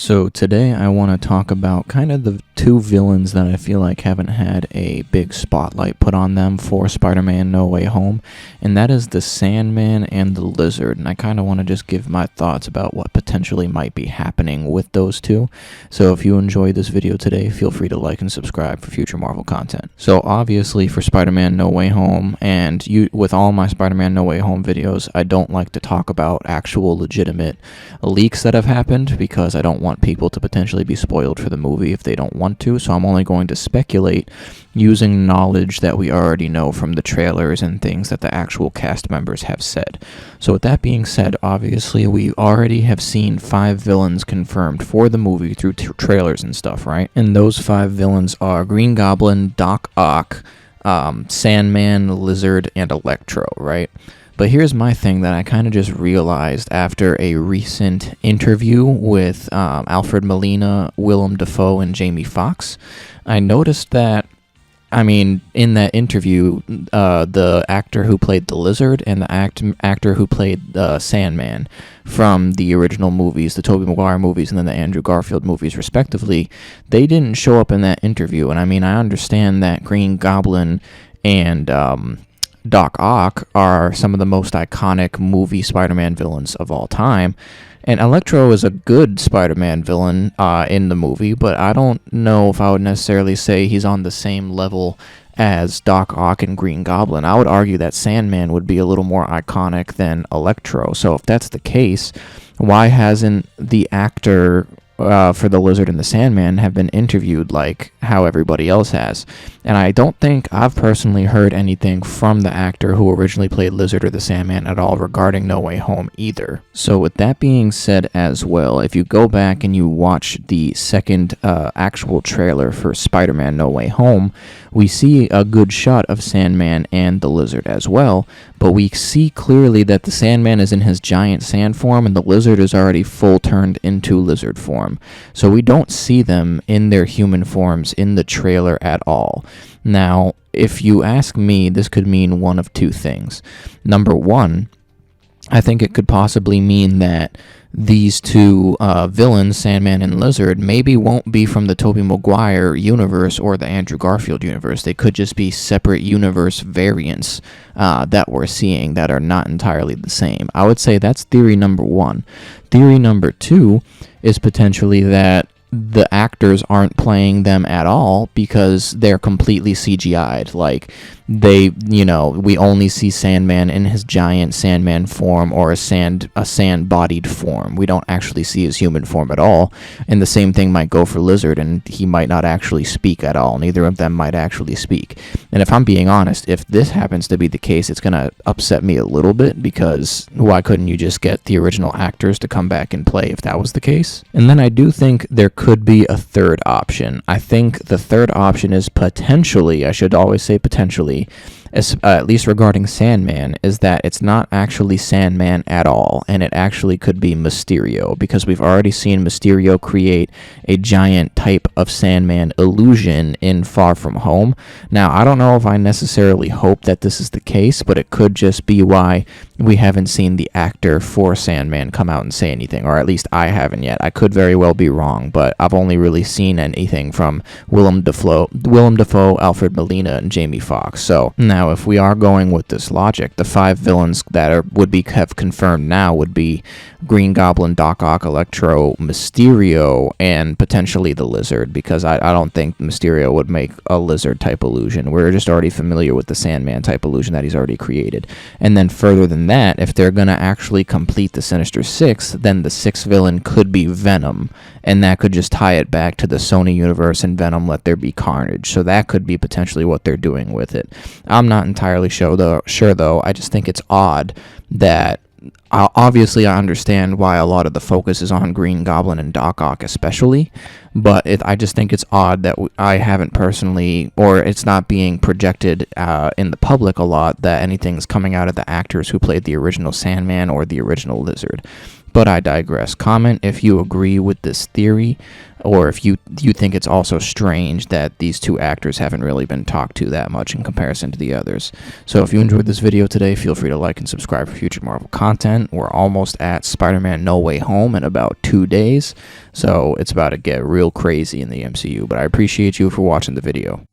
So today I want to talk about kind of the two villains that I feel like haven't had a big spotlight put on them for Spider-Man No Way Home, and that is the Sandman and the Lizard. And I kind of want to just give my thoughts about what potentially might be happening with those two. So if you enjoyed this video today, feel free to like and subscribe for future Marvel content. So obviously for Spider-Man No Way Home, and with all my Spider-Man No Way Home videos, I don't like to talk about actual legitimate leaks that have happened because I don't want people to potentially be spoiled for the movie if they don't want to, so I'm only going to speculate using knowledge that we already know from the trailers and things that the actual cast members have said. So with that being said, obviously we already have seen 5 villains confirmed for the movie through trailers and stuff, right? And those 5 villains are Green Goblin, Doc Ock, Sandman, Lizard, and Electro, right? But here's my thing that I kind of just realized after a recent interview with Alfred Molina, Willem Dafoe, and Jamie Foxx. I noticed that, in that interview, the actor who played the Lizard and the actor who played Sandman from the original movies, the Tobey Maguire movies and then the Andrew Garfield movies respectively, they didn't show up in that interview. And I understand that Green Goblin and Doc Ock are some of the most iconic movie Spider-Man villains of all time, and Electro is a good Spider-Man villain in the movie, but I don't know if I would necessarily say he's on the same level as Doc Ock and Green Goblin. I would argue that Sandman would be a little more iconic than Electro, so if that's the case, why hasn't the actor for the Lizard and the Sandman have been interviewed like how everybody else has? And I don't think I've personally heard anything from the actor who originally played Lizard or the Sandman at all regarding No Way Home either. So with that being said as well, if you go back and you watch the second actual trailer for Spider-Man No Way Home, we see a good shot of Sandman and the Lizard as well, but we see clearly that the Sandman is in his giant sand form and the Lizard is already full turned into lizard form. So we don't see them in their human forms in the trailer at all. Now, if you ask me, this could mean one of two things. Number one, I think it could possibly mean that these two villains, Sandman and Lizard, maybe won't be from the Tobey Maguire universe or the Andrew Garfield universe. They could just be separate universe variants that we're seeing that are not entirely the same. I would say that's theory number one. Theory number two is potentially that the actors aren't playing them at all because they're completely CGI'd. Like, we only see Sandman in his giant Sandman form or a sand-bodied form. We don't actually see his human form at all. And the same thing might go for Lizard, and he might not actually speak at all. Neither of them might actually speak. And if I'm being honest, if this happens to be the case, it's going to upset me a little bit, because why couldn't you just get the original actors to come back and play if that was the case? And then I do think there could be a third option. I think the third option is potentially, I should always say potentially, at least regarding Sandman, is that it's not actually Sandman at all, and it actually could be Mysterio, because we've already seen Mysterio create a giant type of Sandman illusion in Far From Home. Now, I don't know if I necessarily hope that this is the case, but it could just be why we haven't seen the actor for Sandman come out and say anything, or at least I haven't yet. I could very well be wrong, but I've only really seen anything from Willem Dafoe, Alfred Molina, and Jamie Foxx. So now, if we are going with this logic, the 5 villains that have confirmed now would be Green Goblin, Doc Ock, Electro, Mysterio, and potentially the Lizard, because I don't think Mysterio would make a Lizard-type illusion. We're just already familiar with the Sandman-type illusion that he's already created. And then further than that, if they're going to actually complete the Sinister Six, then the 6th villain could be Venom, and that could just tie it back to the Sony universe and Venom Let There Be Carnage. So that could be potentially what they're doing with it. I'm not entirely sure though. I just think it's odd that obviously I understand why a lot of the focus is on Green Goblin and Doc Ock especially, but I just think it's odd that I haven't personally, or it's not being projected in the public a lot, that anything's coming out of the actors who played the original Sandman or the original Lizard. But I digress. Comment if you agree with this theory, or if you think it's also strange that these two actors haven't really been talked to that much in comparison to the others. So if you enjoyed this video today, feel free to like and subscribe for future Marvel content. We're almost at Spider-Man No Way Home in about 2 days, so it's about to get real crazy in the MCU. But I appreciate you for watching the video.